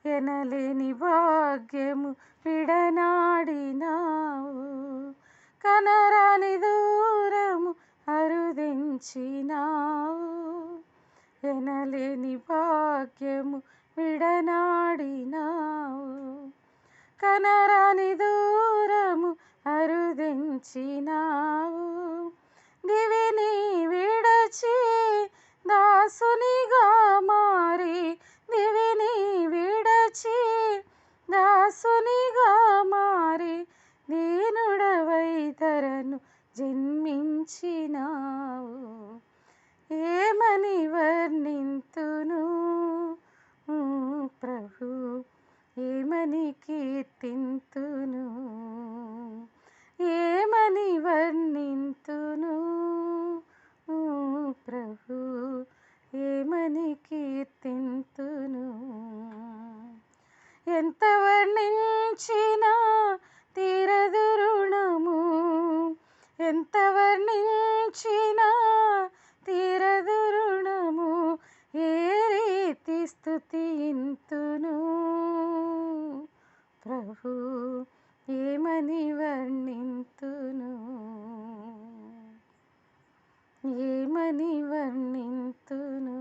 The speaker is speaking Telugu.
ఎనలేని భాగ్యము విడనాడినావు, కనరాని దూరము అరుదించినావు. ఎనలేని భాగ్యము విడనాడినావు, కనరాని దూరము అరుదించినావు. దివిని విడచి దాసునిగా మారి, దివిని విడచి దాసునిగా మారి, దీనుడవై ధరను జన్మించినావు. ఏమని వర్ణింతును ప్రభు, ఏమని కీర్తింతును, ఏమని వర్ణింతును ప్రభు, ఏమని కీర్తింతును. ఎంత వర్ణించినా తీరదు రుణము, ఎంత వర్ణించినా తీరదు రుణము. ఏ రీతి స్తుతింతును ప్రభు, ఏమని వర్ణింతును, ఏమని వర్ణింతును.